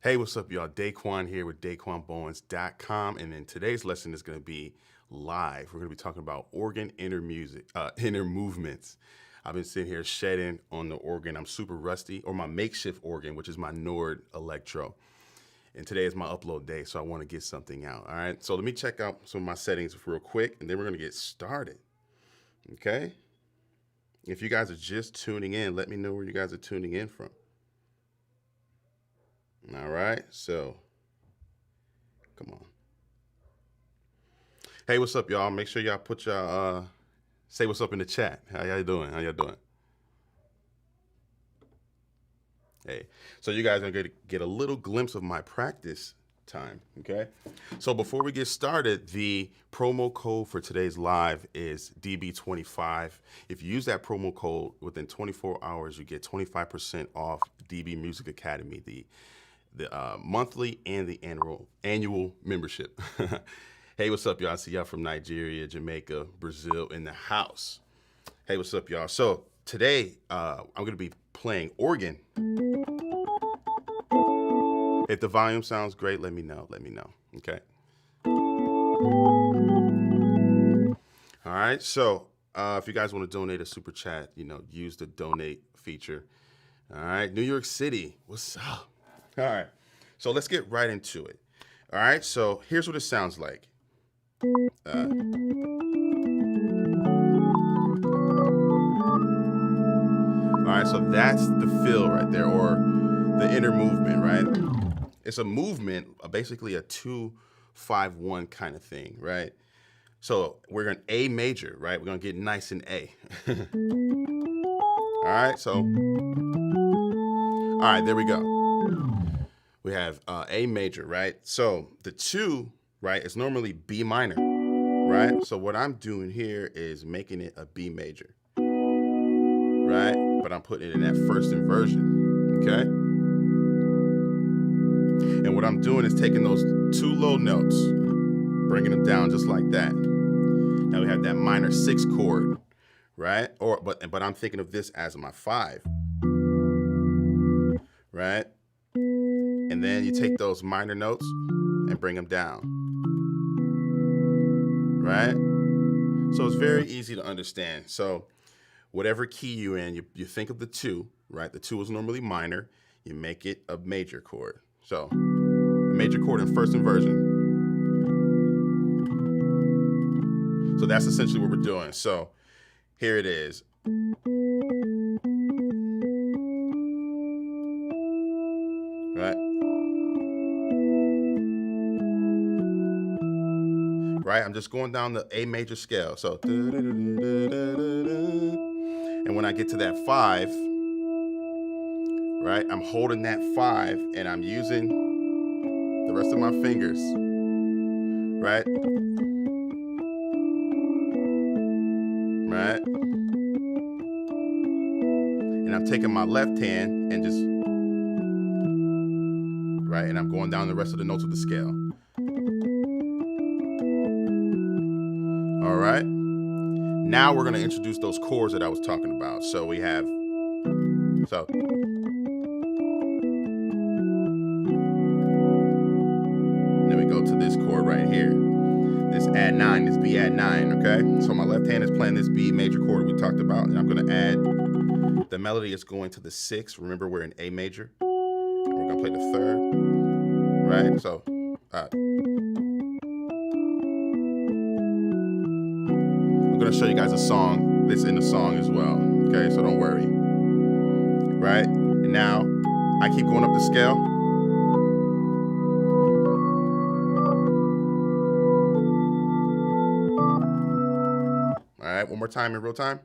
Hey, what's up, y'all? Daquan here with DaquanBowens.com, and then today's lesson is going to be live. We're going to be talking about organ inner movements. I've been sitting here shedding on the organ. I'm super rusty, or my makeshift organ, which is my Nord Electro. And today is my upload day, so I want to get something out. All right, so let me check out some of my settings real quick, and then we're going to get started. Okay? If you guys are just tuning in, let me know where you guys are tuning in from. All right, so come on. Hey, what's up, y'all? Make sure y'all put y'all say what's up in the chat. How y'all doing? How y'all doing? Hey, so you guys are gonna get a little glimpse of my practice time, okay? So before we get started, the promo code for today's live is DB25. If you use that promo code within 24 hours, you get 25% off DB Music Academy, the monthly and the annual membership. Hey, what's up, y'all? I see y'all from Nigeria, Jamaica, Brazil in the house. Hey, what's up, y'all? So today, I'm going to be playing organ. If the volume sounds great, let me know. Let me know. Okay. All right. So if you guys want to donate a super chat, use the donate feature. All right. New York City. What's up? All right, so let's get right into it. All right, so here's what it sounds like. All right, so that's the feel right there, or the inner movement, right? It's a movement, basically a 2-5-1 kind of thing, right? So we're going A major, right? We're going to get nice in A. All right, so, all right, there we go. We have A major, right? So the 2, right, is normally B minor, right? So what I'm doing here is making it a B major, right? But I'm putting it in that first inversion, okay? And what I'm doing is taking those 2 low notes, bringing them down just like that. Now we have that minor 6 chord, right? But I'm thinking of this as my 5, right? And then you take those minor notes and bring them down, right? So it's very easy to understand. So whatever key you're in, you think of the 2, right? The 2 is normally minor. You make it a major chord. So a major chord in first inversion. So that's essentially what we're doing. So here it is. Right? Right? I'm just going down the A major scale. So, and when I get to that 5, right, I'm holding that 5 and I'm using the rest of my fingers, right? Right? And I'm taking my left hand and just, right, and I'm going down the rest of the notes of the scale. All right. Now we're going to introduce those chords that I was talking about. So we have, so. And then we go to this chord right here. This add 9, this B add 9, okay? So my left hand is playing this B major chord we talked about, and I'm going to add, the melody is going to the 6. Remember, we're in A major. And we're going to play the 3rd, right? So, I'm going to show you guys a song that's in the song as well, okay? So don't worry, right? And now I keep going up the scale. All right, one more time in real time.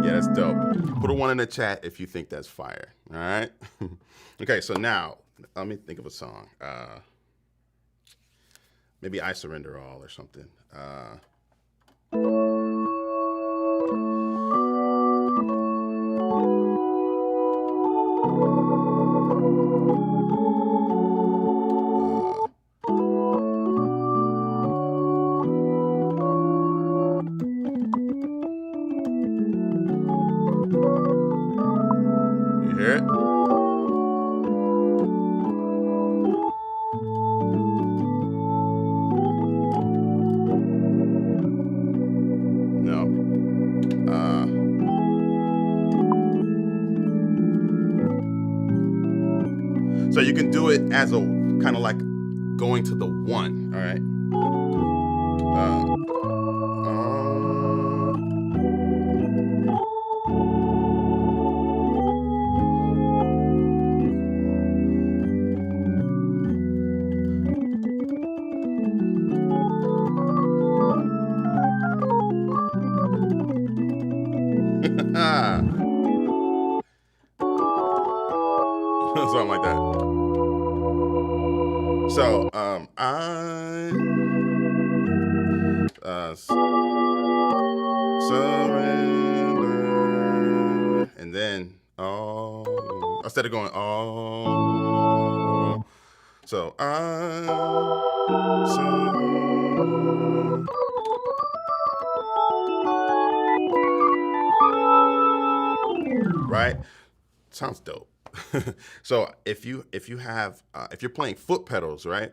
Yeah, that's dope. Put a 1 in the chat if you think that's fire, all right? Okay, so now, let me think of a song. Maybe I Surrender All or something. So you can do it as a kind of like going to the 1, all right? Something like that. So, surrender, and then instead of going so right? Sounds dope. So if you're playing foot pedals, right?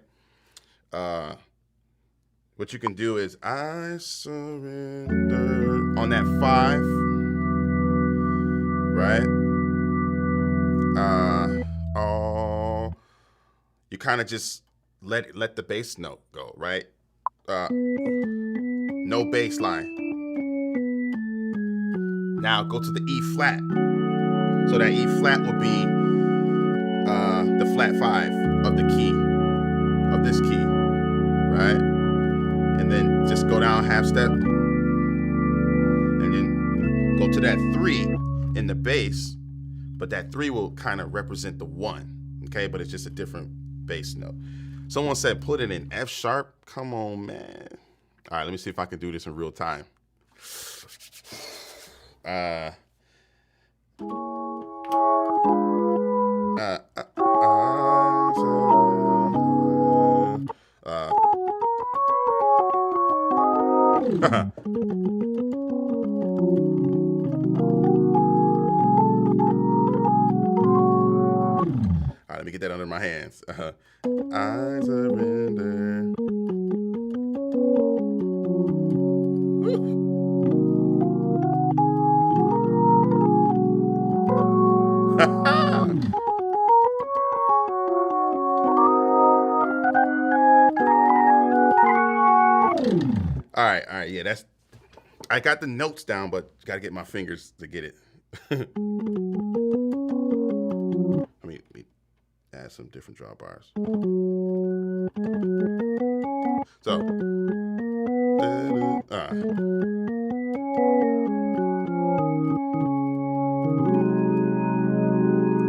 What you can do is I surrender on that 5, right? You kind of just let the bass note go, right? No bass line. Now go to the E flat. So that E flat will be the flat 5 of the key, of this key, right? And then just go down half step, and then go to that 3 in the bass, but that 3 will kind of represent the 1, okay? But it's just a different bass note. Someone said put it in F sharp. Come on, man. All right, let me see if I can do this in real time. All right, let me get that under my hands. I surrender. All right, yeah, I got the notes down, but got to get my fingers to get it. Let me add some different drawbars. So,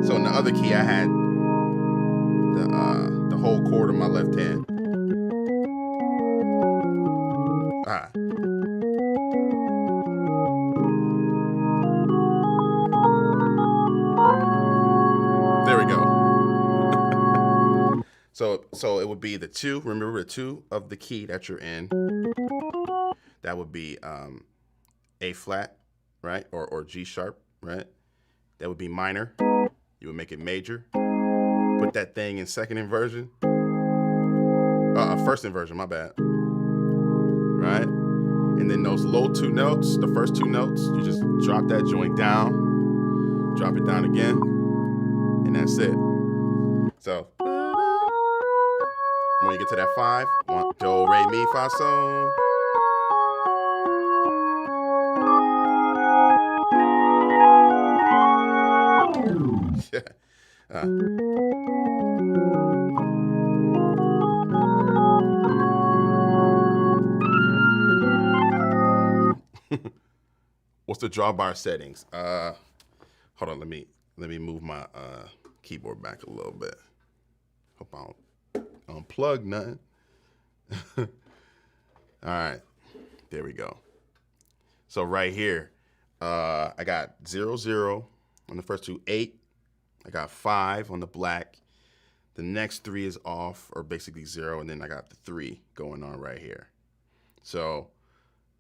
so in the other key, I had the whole chord in my left hand. There we go. So it would be the 2. Remember the 2 of the key that you're in. That would be A flat, right? Or G sharp, right? That would be minor. You would make it major. Put that thing in second inversion. First inversion, my bad. Right? And then those low 2 notes, the first 2 notes, you just drop that joint down, drop it down again, and that's it. So when you get to that 5, 1, do, re, mi, fa, sol. What's the drawbar settings? Hold on, let me move my keyboard back a little bit. Hope I don't unplug nothing. All right, there we go. So right here, I got 0, 0 on the first 2, 8. I got 5 on the black. The next 3 is off, or basically 0, and then I got the 3 going on right here. So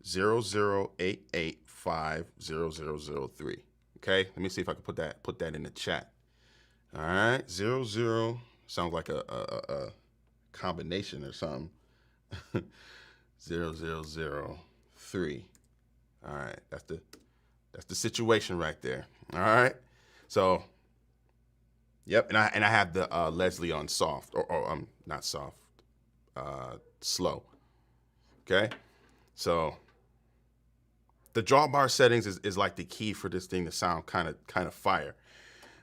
0, 0, 8, 8, 5, 0, 0, 0, 3. Okay, let me see if I can put that in the chat. All right, 0, 0 sounds like a combination or something. 0, 0, 0, 3. All right, that's the situation right there. All right, so Yep, and I have the Leslie on soft, or not soft, slow. Okay, so the drawbar settings is like the key for this thing to sound kind of fire.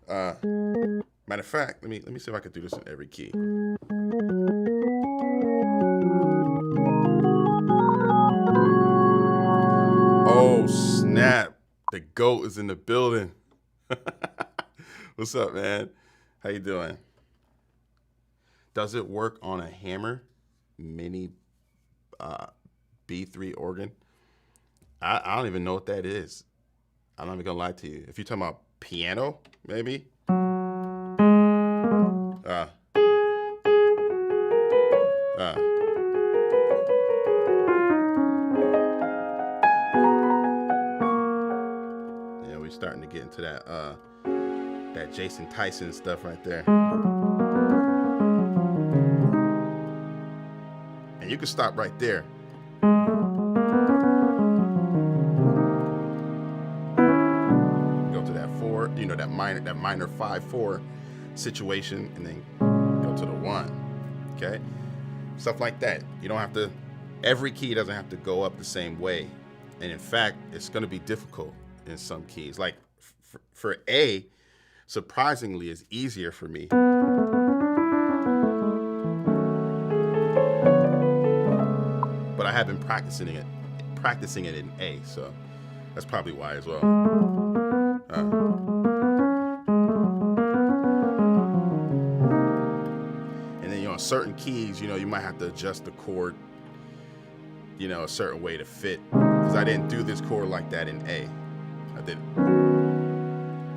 Matter of fact, let me see if I can do this in every key. Oh snap! The GOAT is in the building. What's up, man? How you doing? Does it work on a Hammer Mini B3 organ? I don't even know what that is. I'm not even gonna lie to you. If you're talking about piano, maybe. Yeah, we're starting to get into that Jason Tyson stuff right there. And you can stop right there. Go to that 4, you know, that minor 5/4 situation, and then go to the 1. Okay? Stuff like that. You don't have to, every key doesn't have to go up the same way. And in fact, it's going to be difficult in some keys. Like for A, surprisingly, is easier for me. But I have been practicing it in A, so that's probably why as well. And then, you know, certain keys, you know, you might have to adjust the chord, you know, a certain way to fit. Because I didn't do this chord like that in A. I didn't.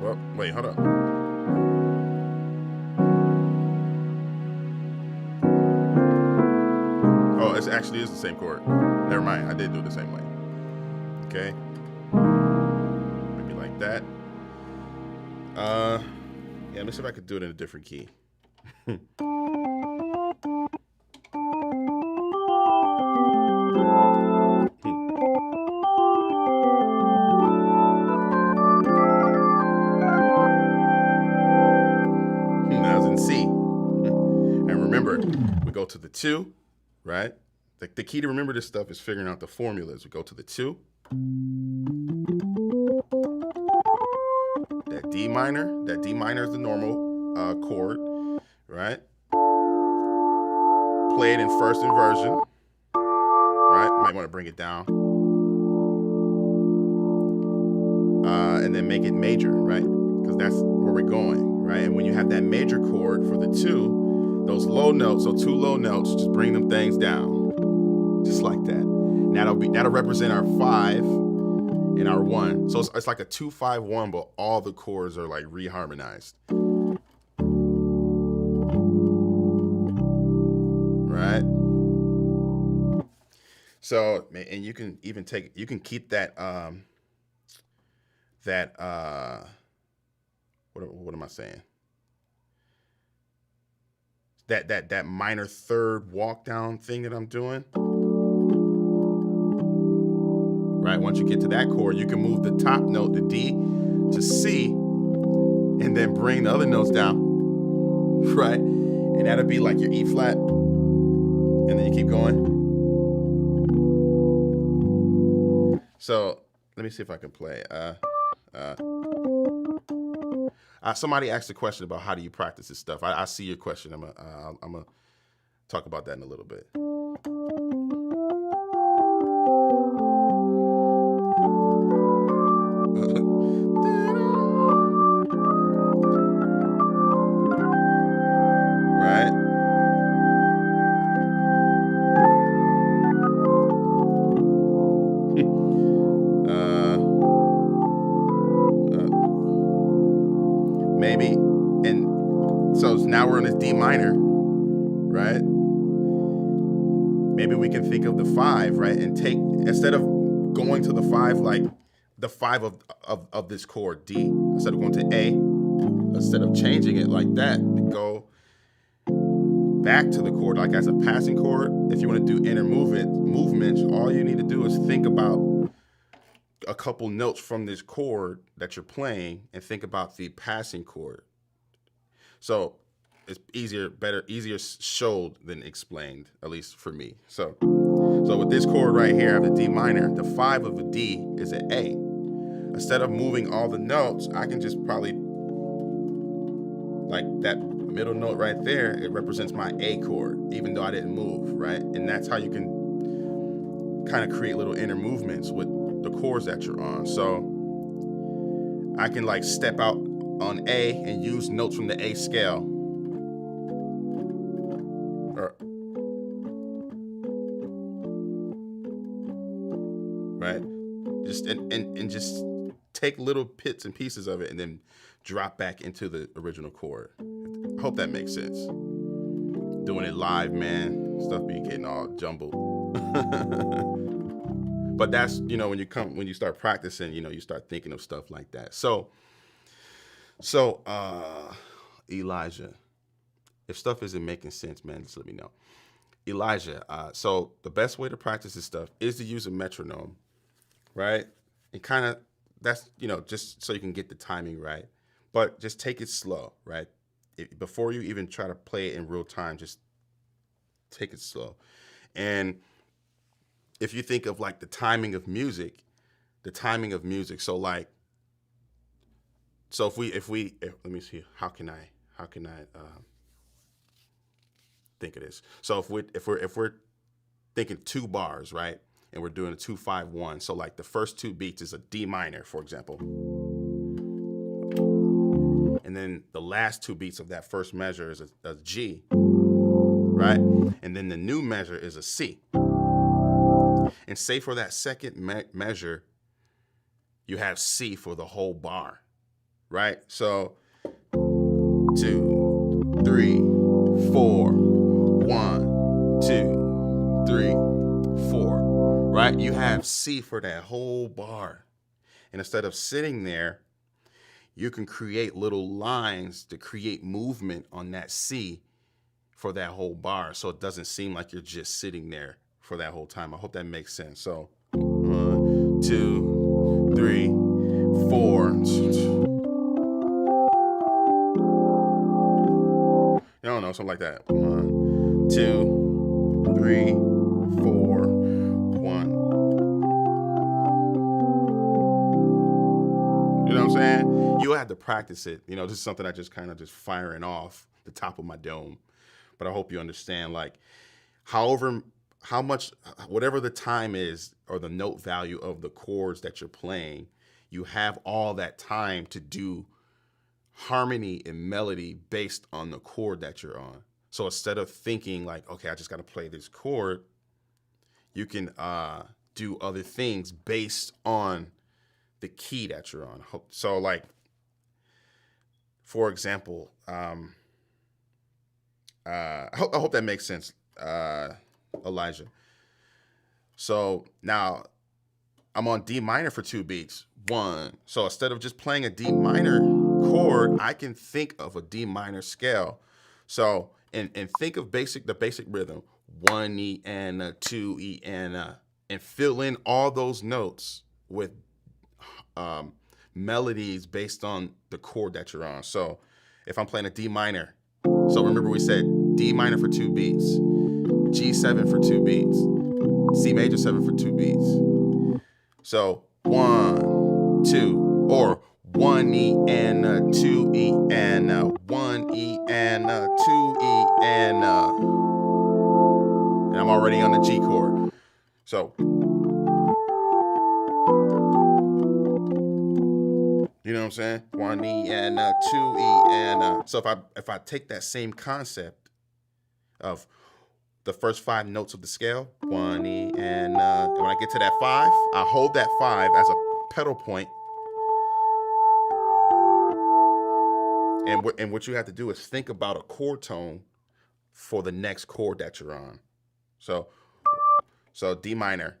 Well, wait, hold up. Oh, it actually is the same chord. Never mind, I did do it the same way. Okay. Maybe like that. Yeah, let me see if I could do it in a different key. That was in C. And remember, we go to the 2, right? The key to remember this stuff is figuring out the formulas. We go to the 2. That D minor is the normal chord, right? Play it in first inversion, right? Might want to bring it down. And then make it major, right? Because that's where we're going, right? And when you have that major chord for the 2, those low notes, so 2 low notes, just bring them things down. Just like that. And that'll represent our 5 and our 1. So it's like a 2-5-1, but all the chords are like reharmonized. Right? So, and you can even keep that what am I saying? That minor third walk down thing that I'm doing. Right, once you get to that chord, you can move the top note, the D, to C, and then bring the other notes down, right? And that'll be like your E flat, and then you keep going. So let me see if I can play. Somebody asked a question about how do you practice this stuff. I see your question. I'm gonna talk about that in a little bit. Maybe, and so now we're in this D minor, right? Maybe we can think of the 5, right? And take, instead of going to the 5, like the 5 of this chord, D, instead of going to A, instead of changing it like that, to go back to the chord, like as a passing chord. If you want to do inner movements, all you need to do is think about a couple notes from this chord that you're playing and think about the passing chord. So it's easier showed than explained, at least for me. So with this chord right here, I have the D minor. The 5 of a D is an A. Instead of moving all the notes, I can just probably, like that middle note right there, it represents my A chord, even though I didn't move, right? And that's how you can kind of create little inner movements with the chords that you're on. So I can like step out on A and use notes from the A scale. Right? Just and just take little bits and pieces of it and then drop back into the original chord. I hope that makes sense. Doing it live, man. Stuff be getting all jumbled. But that's, you know, when you start practicing, you know, you start thinking of stuff like that. So Elijah, if stuff isn't making sense, man, just let me know. Elijah, so the best way to practice this stuff is to use a metronome, right? And kind of, that's, you know, just so you can get the timing right. But just take it slow, right? Before you even try to play it in real time, just take it slow. And if you think of like the timing of music, so like, so if let me see, how can I think of this? So if we're thinking 2 bars, right? And we're doing a 2-5-1. So like the first 2 beats is a D minor, for example. And then the last 2 beats of that first measure is a G, right? And then the new measure is a C. And say for that second measure, you have C for the whole bar, right? So 2, 3, 4, 1, 2, 3, 4, right? You have C for that whole bar. And instead of sitting there, you can create little lines to create movement on that C for that whole bar, so it doesn't seem like you're just sitting there for that whole time. I hope that makes sense. So 1, 2, 3, 4. I don't know, something like that. 1, 2, 3, 4, 1. You know what I'm saying? You have to practice it. You know, this is something I just kind of just firing off the top of my dome. But I hope you understand, like, how much, whatever the time is or the note value of the chords that you're playing, you have all that time to do harmony and melody based on the chord that you're on. So instead of thinking like, okay, I just got to play this chord, you can do other things based on the key that you're on. So like, for example, I hope that makes sense, Elijah. So now I'm on D minor for 2 beats. 1. So instead of just playing a D minor chord, I can think of a D minor scale. So and think of the basic rhythm: 1 E and a 2 E and a, and fill in all those notes with melodies based on the chord that you're on. So if I'm playing a D minor, so remember we said D minor for 2 beats, G7 for 2 beats, C major 7 for 2 beats. So 1, 2, or 1 E and a 2 E and a 1 E and a 2 E and I'm already on the G chord. So you know what I'm saying? 1 E and a 2 E and so if I take that same concept of the first 5 notes of the scale, 1 E and when I get to that 5, I hold that 5 as a pedal point. And what you have to do is think about a chord tone for the next chord that you're on. So D minor.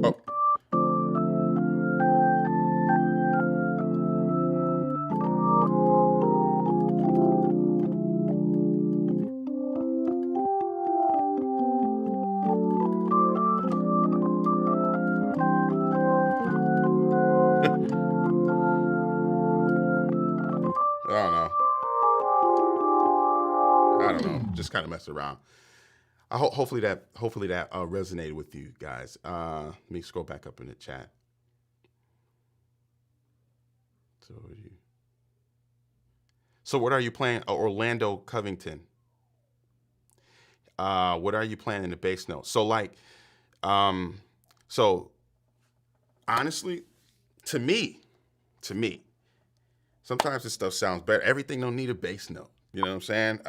Oh. kind of messed around. Hopefully that resonated with you guys. Let me scroll back up in the chat. So what are you playing? Orlando Covington. What are you playing in the bass note? So like, so honestly, to me, sometimes this stuff sounds better. Everything don't need a bass note. You know what I'm saying?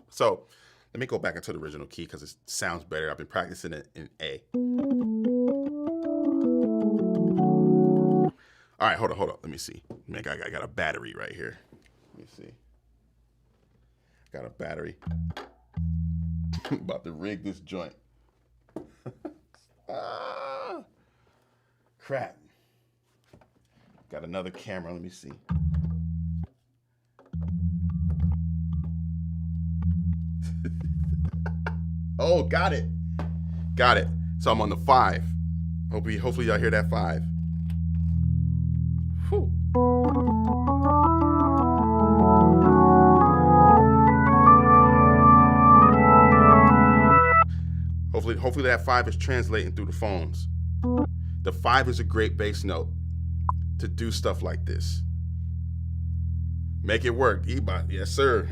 So let me go back into the original key because it sounds better. I've been practicing it in A. All right, hold on. Let me see. I got a battery right here. Let me see. Got a battery. I'm about to rig this joint. Crap. Got another camera. Let me see. Oh, got it. So I'm on the 5. Hopefully y'all hear that 5. Whew. Hopefully that 5 is translating through the phones. The 5 is a great bass note to do stuff like this. Make it work, E-Bot. Yes, sir.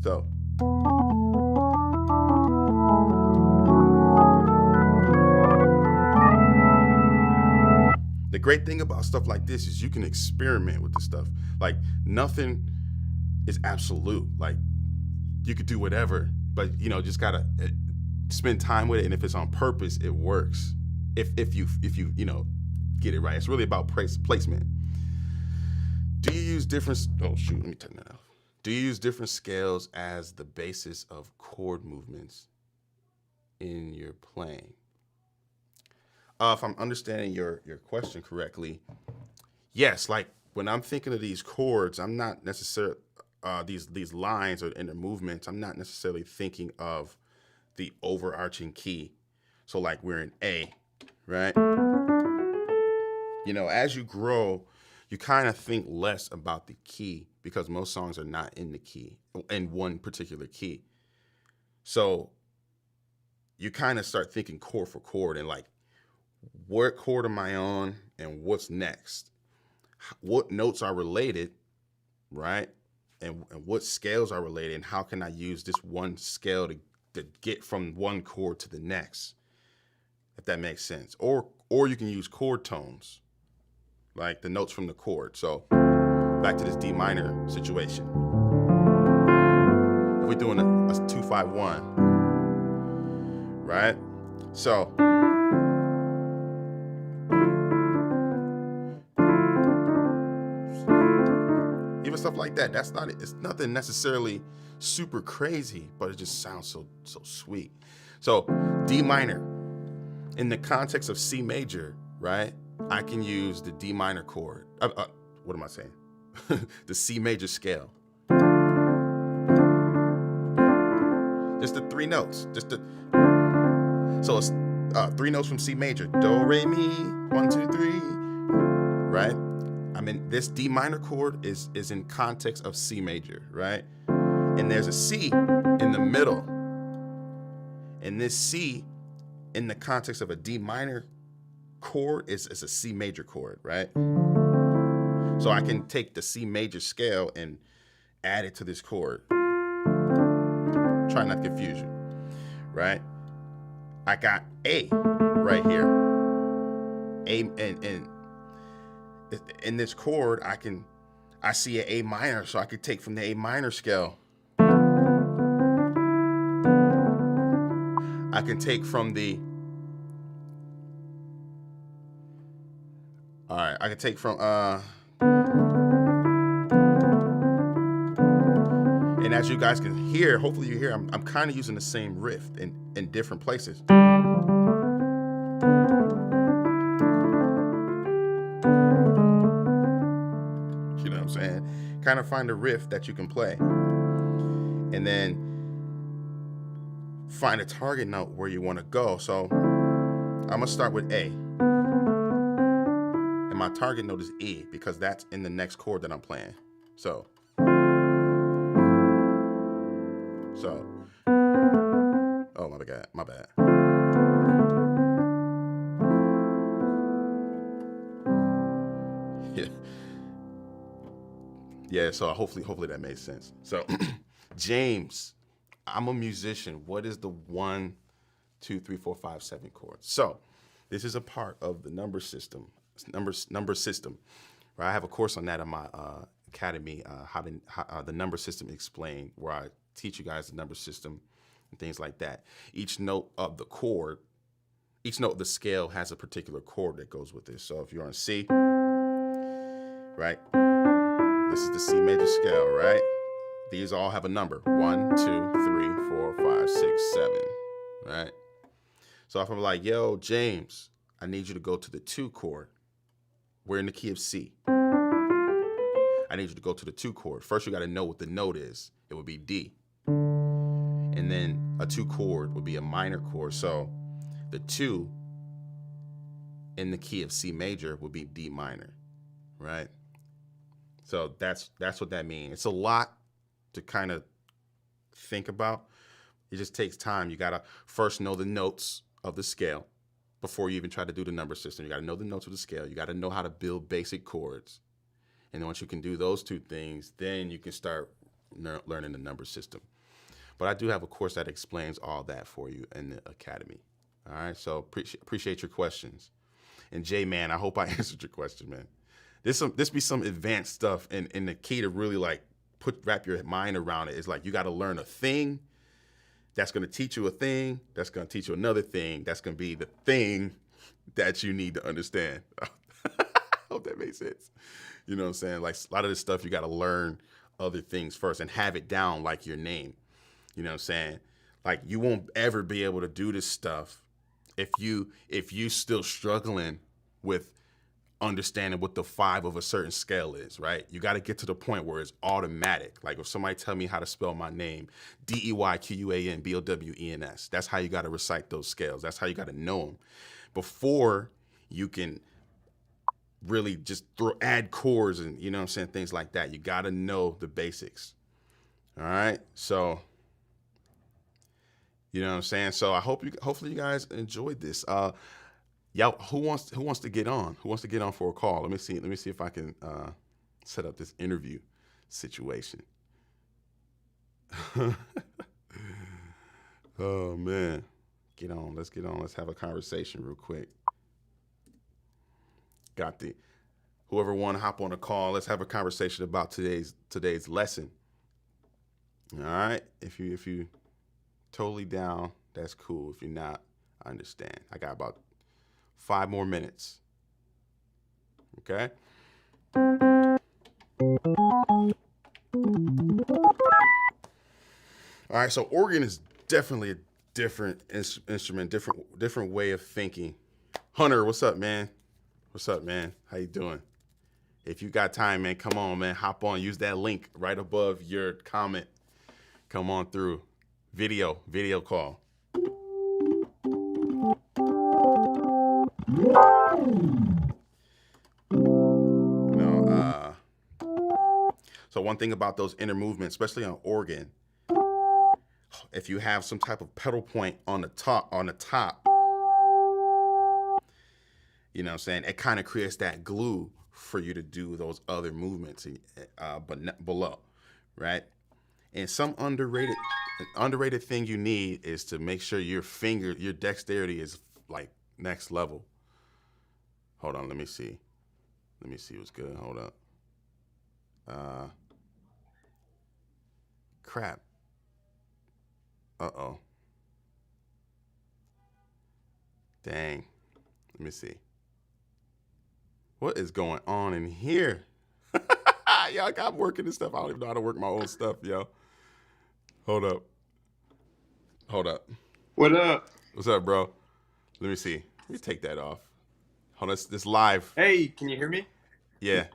So. The great thing about stuff like this is you can experiment with this stuff. Like nothing is absolute. Like you could do whatever, but you know, just gotta spend time with it. And if it's on purpose, it works. If you get it right. It's really about placement. Do you use different? Oh shoot, let me turn that off. Do you use different scales as the basis of chord movements in your playing? If I'm understanding your question correctly, yes. Like when I'm thinking of these chords, I'm not necessarily these lines or in the movements. I'm not necessarily thinking of the overarching key. So like we're in A, right? You know, as you grow, you kind of think less about the key because most songs are not in the key, in one particular key. So you kind of start thinking chord for chord and like, what chord am I on and what's next? What notes are related, right? And what scales are related, and how can I use this one scale to get from one chord to the next, if that makes sense. Or you can use chord tones, like the notes from the chord. So back to this D minor situation. If we're doing a 2-5-1, right? So even stuff like that, it's nothing necessarily super crazy, but it just sounds so sweet. So D minor, in the context of C major, right? I can use the D minor chord. What am I saying? The C major scale. Just the 3 notes. So it's 3 notes from C major. Do, re, mi, 1, 2, 3, right? I mean, this D minor chord is in context of C major, right? And there's a C in the middle. And this C in the context of a D minor chord is a C major chord, right? So I can take the C major scale and add it to this chord. Try not to confuse you, right? I got A right here. A and in this chord, I see an A minor, so I could take from the A minor scale. I can take from the, all right, I can take from, and as you guys can hear, hopefully you hear, I'm kind of using the same riff in different places. You know what I'm saying? Kind of find a riff that you can play. And then find a target note where you want to go. So I'm going to start with A. And my target note is E because that's in the next chord that I'm playing. So So, oh, my bad. Yeah. Yeah, so hopefully that made sense. So, James, I'm a musician. What is the 1, 2, 3, 4, 5, 7 chords? So, this is a part of the number system, right? I have a course on that in my academy, the number system explained, where I teach you guys the number system and things like that. Each note of the chord, each note of the scale has a particular chord that goes with it. So if you're on C, right? This is the C major scale, right? These all have a number. 1, 2, 3, 4, 5, 6, 7, right? So if I'm like, yo, James, I need you to go to the 2 chord. We're in the key of C. I need you to go to the 2 chord. First, you got to know what the note is. It would be D. And then a 2 chord would be a minor chord. So the 2 in the key of C major would be D minor, right? So that's what that means. It's a lot to kind of think about. It just takes time. You got to first know the notes of the scale before you even try to do the number system. You got to know the notes of the scale. You got to know how to build basic chords. And once you can do those 2 things, then you can start learning the number system. But I do have a course that explains all that for you in the academy. All right, so appreciate your questions. And Jay, man, I hope I answered your question, man. This be some advanced stuff, and the key to really like wrap your mind around it is like you got to learn a thing that's going to teach you a thing that's going to teach you another thing that's going to be the thing that you need to understand. I hope that makes sense. You know what I'm saying? Like a lot of this stuff, you got to learn other things first and have it down like your name. You know what I'm saying? Like you won't ever be able to do this stuff if you still struggling with understanding what the 5 of a certain scale is, right? You got to get to the point where it's automatic. Like if somebody tell me how to spell my name, DEYQUANBOWENS, that's how you got to recite those scales. That's how you got to know them before you can really just add chords and, you know what I'm saying, things like that. You got to know the basics. All right? So, you know what I'm saying? So hopefully you guys enjoyed this. Yeah, who wants to get on? Who wants to get on for a call? Let me see if I can set up this interview situation. Oh man. Get on. Let's get on. Let's have a conversation real quick. Got whoever want to hop on a call, let's have a conversation about today's lesson. All right? If you totally down, that's cool. If you're not, I understand. I got about 5 more minutes. Okay? All right, so organ is definitely a different instrument, different way of thinking. Hunter, what's up, man? What's up, man? How you doing? If you got time, man, come on, man. Hop on. Use that link right above your comment. Come on through. Video call. So one thing about those inner movements, especially on organ, if you have some type of pedal point on the top, you know what I'm saying, it kind of creates that glue for you to do those other movements but below, right? And some underrated thing you need is to make sure your dexterity is like next level. Hold on, let me see what's good. Hold up. Crap. Uh-oh. Dang. Let me see. What is going on in here? Yo, I'm working this stuff. I don't even know how to work my own stuff, yo. Hold up. What up? What's up, bro? Let me see. Let me take that off. Hold on, this live. Hey, can you hear me? Yeah.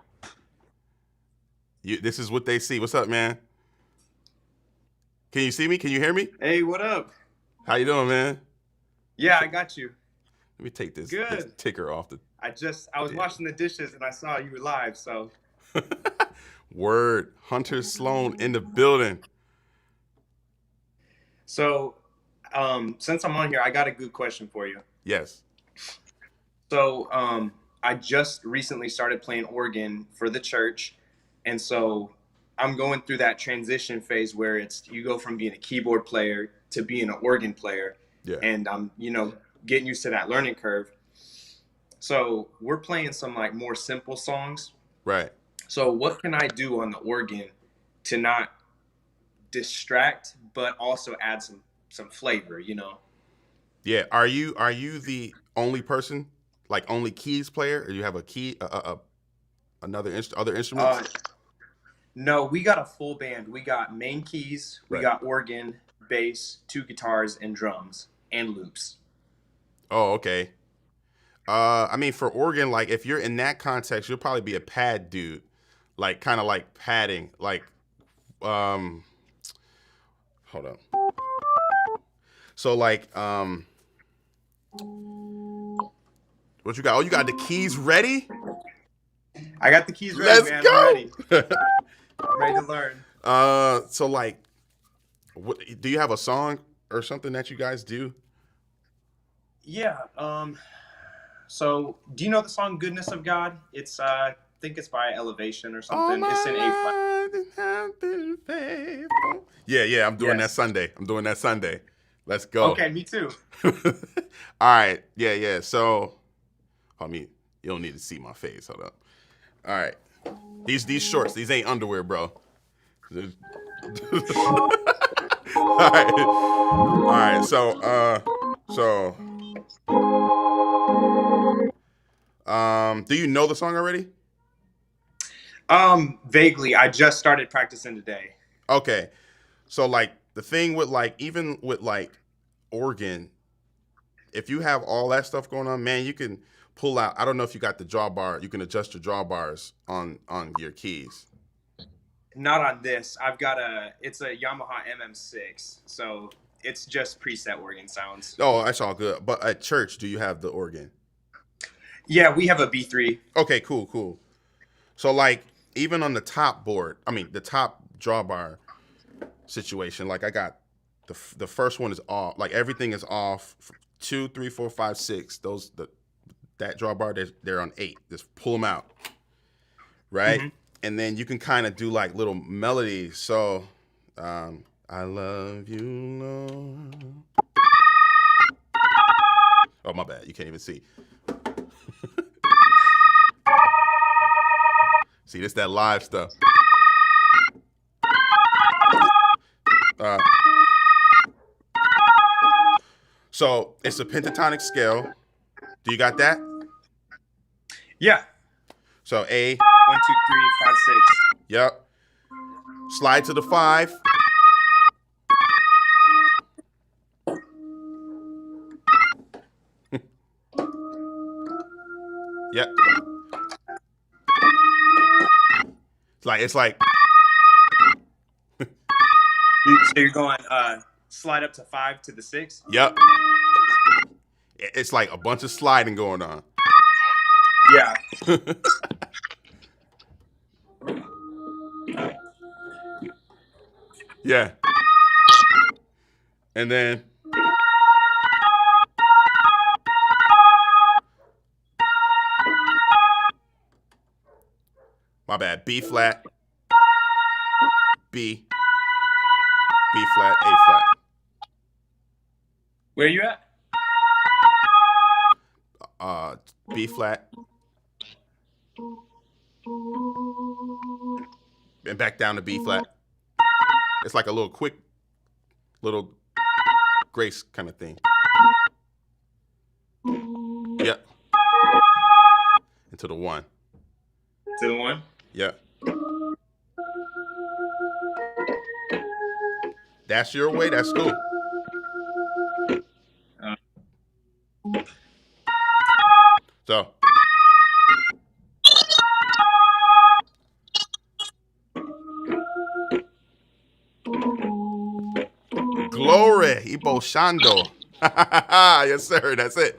This is what they see. What's up, man? Can you see me? Can you hear me? Hey, what up? How you doing, man? Yeah, I got you. Let me take this Good. ticker off the... I was washing the dishes and I saw you were live, so. Word. Hunter Sloan in the building. So, since I'm on here, I got a good question for you. Yes. So, I just recently started playing organ for the church, and so I'm going through that transition phase where it's you go from being a keyboard player to being an organ player, Yeah. and I'm getting used to that learning curve. So we're playing some like more simple songs. Right. So what can I do on the organ to not distract but also add some flavor, Yeah. Are you the only person, like only keys player, or you have a key, other instruments? Uh no, we got a full band. We got main keys, we Right. got organ, bass, two guitars and drums and loops. Oh, okay. I mean, for organ, like if you're in that context, you'll probably be a pad dude, like kind of like padding, like um, hold on. So like what you got? Oh, you got the keys ready? I got the keys ready, Let's man. I'm go. ready. I'm ready to learn. So like, what do you have a song or something that you guys do? Yeah. So do you know the song Goodness of God? It's I think it's by Elevation or All something. It's in A flat. my life have been faithful. Yeah, yeah, I'm doing that Yes. Sunday. I'm doing that Sunday. Let's go. Okay, me too. All right. Yeah, yeah. So, I mean, you don't need to see my face. Hold up. All right. These shorts, these ain't underwear, bro. All right. All right. Do you know the song already? Vaguely. I just started practicing today. Okay. So like the thing with like even with like organ, if you have all that stuff going on, man, you can pull out. I don't know if you got the drawbar. You can adjust your drawbars on your keys. Not on this. It's a Yamaha MM6, so it's just preset organ sounds. Oh, that's all good. But at church, do you have the organ? Yeah, we have a B3. Okay, cool, cool. So like even on the top board, I mean the top drawbar situation, like I got the first one is off. Like everything is off. 2, 3, 4, 5, 6. That drawbar they're on 8. Just pull them out, right? Mm-hmm. And then you can kind of do like little melodies. So, I love you, Lord. Oh my bad, you can't even see. See, this that live stuff. Uh, so it's a pentatonic scale. Do you got that? Yeah. So A. 1, 2, 3, 5, 6. Yep. Slide to the 5. Yep. It's like So you're going slide up to 5 to the 6. yep. It's like a bunch of sliding going on. Yeah. Yeah. And then my bad. B flat, B, B flat, A flat. Where are you at? B flat, and back down to B flat. It's like a little quick, little grace kind of thing. Yep. Into the 1. To the 1. Yep. That's your way. That's cool. So. Glory, Ibo Shando. Yes, sir. That's it.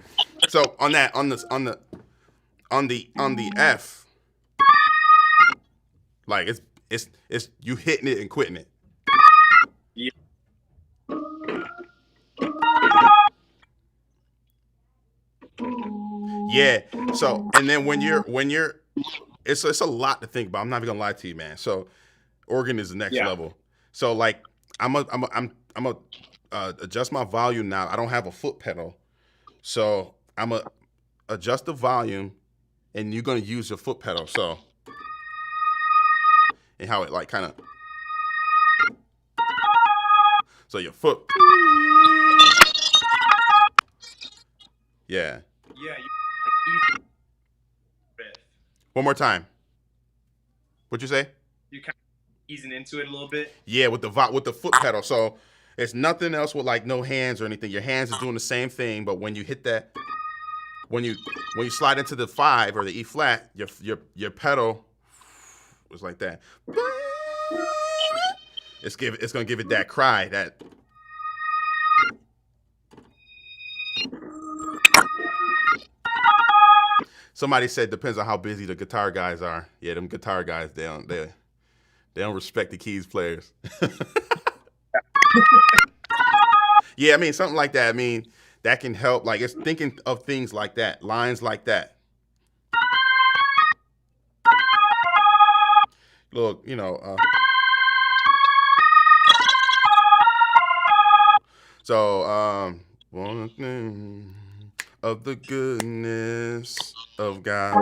So on the F, like it's you hitting it and quitting it. Yeah. Yeah. So, and then when you're it's a lot to think about. I'm not even gonna lie to you, man. So, organ is the next Yeah. level. So, like, I'm a adjust my volume now. I don't have a foot pedal, so I'm a adjust the volume, and you're gonna use your foot pedal. So, and how it like kind of so your foot. Yeah. Yeah. You like easy riff. One more time. What'd you say? You kind of easing into it a little bit. Yeah, with the foot pedal. So it's nothing else with like no hands or anything. Your hands is doing the same thing, but when you hit that, when you slide into the 5 or the E flat, your pedal was like that. It's gonna give it that cry that. Somebody said depends on how busy the guitar guys are. Yeah, them guitar guys they don't respect the keys players. Yeah, I mean something like that. I mean that can help. Like it's thinking of things like that, lines like that. Look, so one thing of the goodness of God.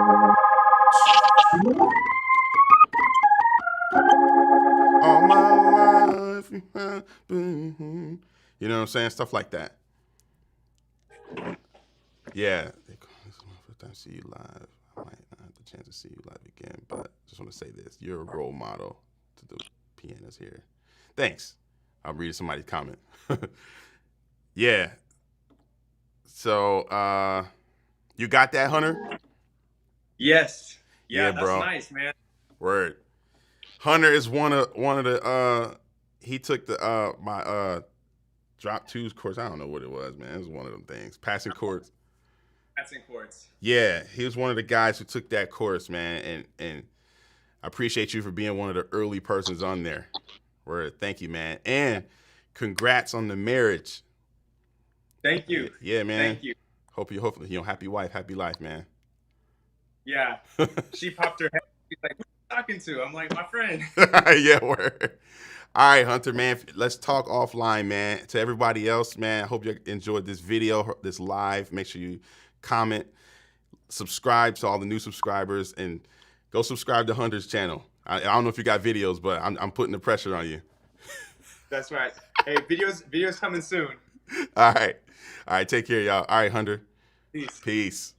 All my life, you have been. You know what I'm saying? Stuff like that. Yeah. First time I see you live. I might not have the chance to see you live again, but just want to say this: you're a role model to the pianists here. Thanks. I'll read somebody's comment. Yeah. So, you got that, Hunter? Yes. Yeah, Yeah, that's bro. nice, man. Word. Hunter is one of the he took the my drop twos course. I don't know what it was, man. It was one of them things. Passing chords. Passing chords. Yeah, he was one of the guys who took that course, man, and I appreciate you for being one of the early persons on there. Word. Thank you, man. And congrats on the marriage. Thank you. Yeah, man. Thank you. Hopefully, happy wife, happy life, man. Yeah. She popped her head. She's like, who are you talking to? I'm like, my friend. Yeah, word. All right, Hunter, man. Let's talk offline, man. To everybody else, man, I hope you enjoyed this video, this live. Make sure you comment, subscribe to all the new subscribers, and go subscribe to Hunter's channel. I don't know if you got videos, but I'm putting the pressure on you. That's right. Hey, videos coming soon. All right. Take care, y'all. All right, Hunter. Peace. Peace.